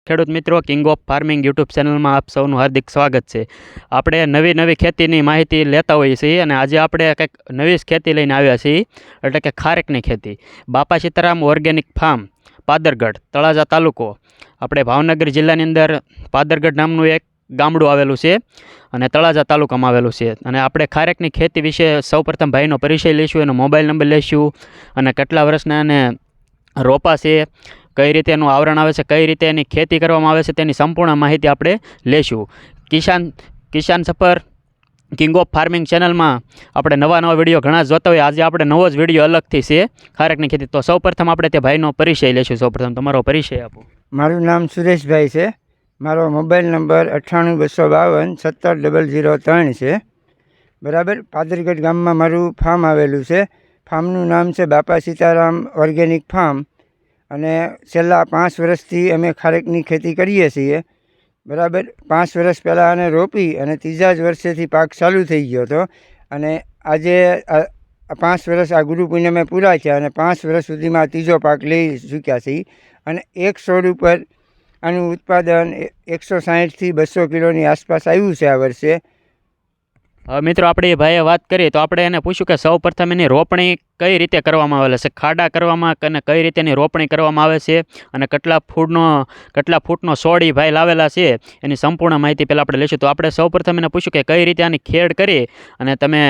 ખેડૂત મિત્રો, king of farming YouTube ચેનલમાં આપ સૌનું હાર્દિક સ્વાગત છે. આપણે નવી ખેતીની માહિતી લેતા હોઈએ છીએ અને આજે આપણે કંઈક નવી જ ખેતી લઈને આવ્યા છીએ, એટલે કે ખારેકની ખેતી. બાપા સીતારામ ઓર્ગેનિક ફાર્મ, પાદરગઢ, તળાજા તાલુકો, આપણે ભાવનગર જિલ્લાની અંદર પાદરગઢ નામનું એક ગામડું આવેલું છે અને તળાજા તાલુકામાં આવેલું છે. અને આપણે ખારેકની ખેતી વિશે સૌપ્રથમ ભાઈનો પરિચય લઈશું, એનો મોબાઈલ નંબર લઈશું અને કેટલા વર્ષના એને રોપા છે, કઈ રીતે એનું આવરણ આવે છે, કઈ રીતે એની ખેતી કરવામાં આવે છે, તેની સંપૂર્ણ માહિતી આપણે લેશું. કિસાન સફર કિંગ ઓફ ફાર્મિંગ ચેનલમાં આપણે નવા વિડીયો ઘણા જોતા હોય. આજે આપણે નવો જ વિડીયો અલગથી છે ખારેકની ખેતી. તો સૌપ્રથમ આપણે તે ભાઈનો પરિચય લેશું. સૌપ્રથમ તમારો પરિચય આપો. મારું નામ સુરેશભાઈ છે. મારો મોબાઈલ નંબર 98 252 17 003 છે. બરાબર. પાદરગઢ ગામમાં મારું ફાર્મ આવેલું છે. ફાર્મનું નામ છે બાપા સીતારામ ઓર્ગેનિક ફાર્મ અને છેલ્લા 5 વર્ષથી અમે ખારેકની ખેતી કરીએ છીએ. બરાબર. 5 વર્ષ પહેલાં આને રોપી અને ત્રીજા જ વર્ષેથી પાક ચાલુ થઈ ગયો હતો અને આજે 5 વર્ષ આ ગુરુ પૂનમે પૂરા થયા અને 5 વર્ષ સુધીમાં ત્રીજો પાક લઈ ચૂક્યા છીએ. અને એક છોડ ઉપર આનું ઉત્પાદન 160થી 200 કિલોની આસપાસ આવ્યું છે આ વર્ષે. હવે મિત્રો, આપણે એ ભાઈએ વાત કરીએ તો આપણે એને પૂછ્યું કે સૌ પ્રથમ એની રોપણી કઈ રીતે કરવામાં આવેલા છે, ખાડા કરવામાં અને કઈ રીતે એની રોપણી કરવામાં આવે છે અને કેટલા ફૂટનો છોડ એ ભાઈ લાવેલા છે, એની સંપૂર્ણ માહિતી પહેલાં આપણે લઈશું. તો આપણે સૌ પ્રથમ એને પૂછ્યું કે કઈ રીતે આની ખેડ કરી અને તમે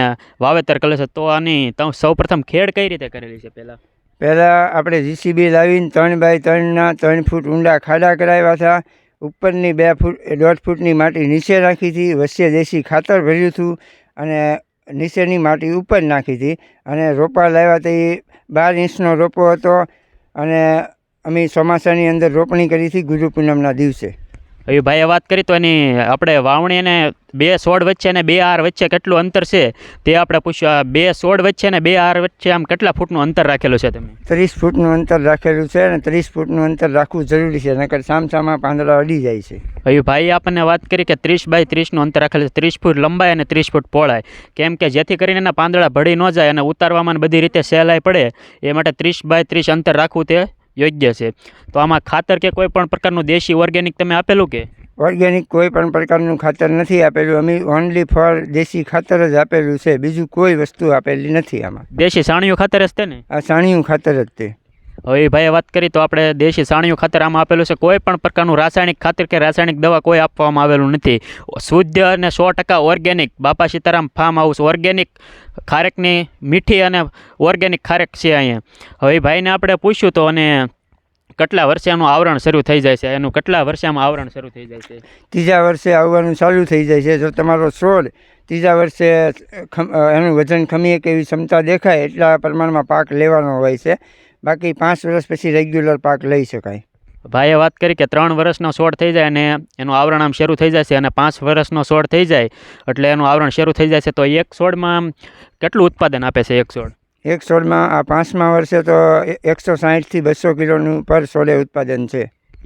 વાવેતર કરેલું છે. તો આની સૌ પ્રથમ ખેડ કઈ રીતે કરેલી છે? પહેલાં આપણે જીસીબી લાવીને 3x3ના 3 ફૂટ ઊંડા ખાડા કરાવ્યા હતા. ઉપરની 1.5 ફૂટની માટી નીચે નાખી હતી, વચ્ચે દેશી ખાતર ભર્યું હતું અને નીચેની માટી ઉપર નાખી હતી. અને રોપા લાવ્યા તો એ 12 ઇંચનો રોપો હતો અને અમે ચોમાસાની અંદર રોપણી કરી હતી ગુરુ પૂનમના દિવસે. એ ભાઈએ વાત કરી તો એની આપણે વાવણી અને 2 છોડ વચ્ચે અને 2 આર વચ્ચે કેટલું અંતર છે તે આપણે પૂછ્યું. 2 છોડ વચ્ચે અને 2 આર વચ્ચે આમ કેટલા ફૂટનું અંતર રાખેલું છે તમે? 30 ફૂટનું અંતર રાખેલું છે અને 30 ફૂટનું અંતર રાખવું જરૂરી છે, નકર સામસામા પાંદડા અડી જાય છે. હવે ભાઈએ આપણને વાત કરી કે 30 બાય 30નું અંતર રાખેલું છે, 30 ફૂટ લંબાઈ અને 30 ફૂટ પહોળાઈ, કેમ કે જેથી કરીને એના પાંદડા ભળી ન જાય અને ઉતારવામાં બધી રીતે સહેલાઈ પડે એ માટે 30 બાય 30 અંતર રાખવું તે યોગ્ય છે. તો આમાં ખાતર કે કોઈ પણ પ્રકારનું દેશી ઓર્ગેનિક તમે આપેલું કે? ઓર્ગેનિક કોઈ પણ પ્રકારનું ખાતર નથી આપેલું. અમે ઓનલી ફોર દેશી ખાતર જ આપેલું છે, બીજું કોઈ વસ્તુ આપેલી નથી. આમાં દેશી સાણિયું ખાતર જ તે ને? આ સાણિયું ખાતર જ તે. હવે એ ભાઈએ વાત કરી તો આપણે દેશી સાણિયું ખાતર આમાં આપેલું છે. કોઈ પણ પ્રકારનું રાસાયણિક ખાતર કે રાસાયણિક દવા કોઈ આપવામાં આવેલું નથી. શુદ્ધ અને 100% ઓર્ગેનિક બાપા સીતારામ ફાર્મ હાઉસ ઓર્ગેનિક ખારેકની મીઠી અને ઓર્ગેનિક ખારેક છે અહીંયા. હવે એ ભાઈને આપણે પૂછ્યું તો અને કેટલા વર્ષે આનું આવરણ શરૂ થઈ જાય છે? એનું કેટલા વર્ષે આમાં આવરણ શરૂ થઈ જાય છે? ત્રીજા વર્ષે આવવાનું ચાલુ થઈ જાય છે. જો તમારો છોડ ત્રીજા વર્ષે એનું વજન ખમીએ કે એવી ક્ષમતા દેખાય એટલા પ્રમાણમાં પાક લેવાનો હોય છે. બાકી 5 વર્ષ પછી રેગ્યુલર પાક લઈ શકાય. ભાઈએ વાત કરી કે 3 વર્ષનો છોડ થઈ જાય અને એનું આવરણ આમ શરૂ થઈ જાય છે અને 5 વર્ષનો છોડ થઈ જાય એટલે એનું આવરણ શરૂ થઈ જાય છે. તો એક છોડમાં કેટલું ઉત્પાદન આપે છે? એક છોડમાં આ 5મા વર્ષે તો 160થી 200 કિલોનું પર છોડે ઉત્પાદન છે.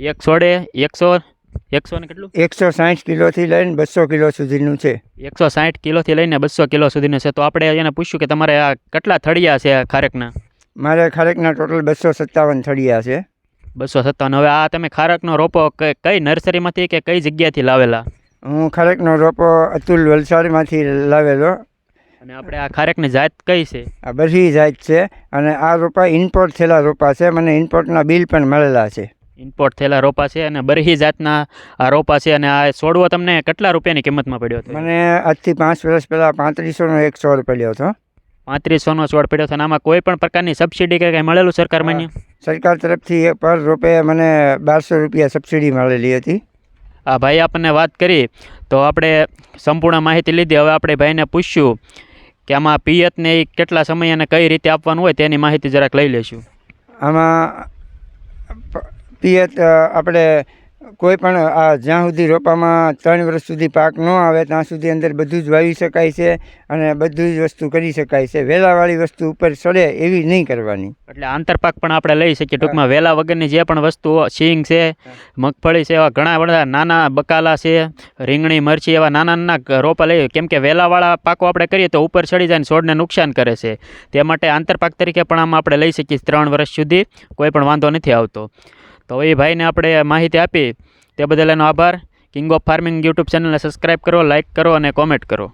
એક છોડે 100 ને કેટલું? 160 કિલોથી લઈને 200 કિલો સુધીનું છે. 160 કિલોથી લઈને 200 કિલો સુધીનું છે. તો આપણે એને પૂછ્યું કે તમારે આ કેટલા થળિયા છે ખારેકના? મારે ખારેકના ટોટલ 257 થળિયા છે. 257. હવે આ તમે ખારેકનો રોપો કઈ નર્સરીમાંથી કે કઈ જગ્યાથી લાવેલા? હું ખારેકનો રોપો અતુલ વલસાડમાંથી લાવેલો. અને આપણે આ ખારેકની જાત કઈ છે? આ બધી જાત છે અને આ રોપા ઇમ્પોર્ટ થયેલા રોપા છે. મને ઇમ્પોર્ટના બિલ પણ મળેલા છે. ઇમ્પોર્ટ થયેલા રોપા છે અને બરહી જાતના આ રોપા છે. અને આ છોડવો તમને કેટલા રૂપિયાની કિંમતમાં પડ્યો હતો? મને આજથી 5 વર્ષ પહેલાં 3500નો એક છોડ પડ્યો હતો. 3500નો છોડ પડ્યો હતો. અને આમાં કોઈ પણ પ્રકારની સબસિડી કે કંઈ મળેલું સરકાર માન્ય? સરકાર તરફથી પર રોપે મને 1200 રૂપિયા સબસિડી મળેલી હતી. આ ભાઈ આપણને વાત કરી તો આપણે સંપૂર્ણ માહિતી લીધી. હવે આપણે ભાઈને પૂછ્યું કે આમાં પિયતને કેટલા સમય અને કઈ રીતે આપવાનું હોય તેની માહિતી જરાક લઈ લઈશું. આમાં પિયત આપણે કોઈ પણ આ જ્યાં સુધી રોપામાં 3 વર્ષ સુધી પાક ન આવે ત્યાં સુધી અંદર બધું જ વાવી શકાય છે અને બધું જ વસ્તુ કરી શકાય છે. વેલાવાળી વસ્તુ ઉપર ચડે એવી નહીં કરવાની. એટલે આંતરપાક પણ આપણે લઈ શકીએ. ટૂંકમાં વેલા વગરની જે પણ વસ્તુઓ, સિંગ છે, મગફળી છે, એવા ઘણા બધા નાના બકાલા છે, રીંગણી, મરચી, એવા નાના રોપા લઈએ. કેમ કે વેલાવાળા પાકો આપણે કરીએ તો ઉપર ચડી જાય ને છોડને નુકસાન કરે છે. તે માટે આંતરપાક તરીકે પણ આમાં આપણે લઈ શકીએ 3 વર્ષ સુધી, કોઈ પણ વાંધો નથી આવતો. તો એ ભાઈને આપણે માહિતી આપી તે બદલ એનો આભાર. કિંગ ઓફ ફાર્મિંગ યુટ્યુબ ચેનલને સબસ્ક્રાઈબ કરો, લાઇક કરો અને કોમેન્ટ કરો.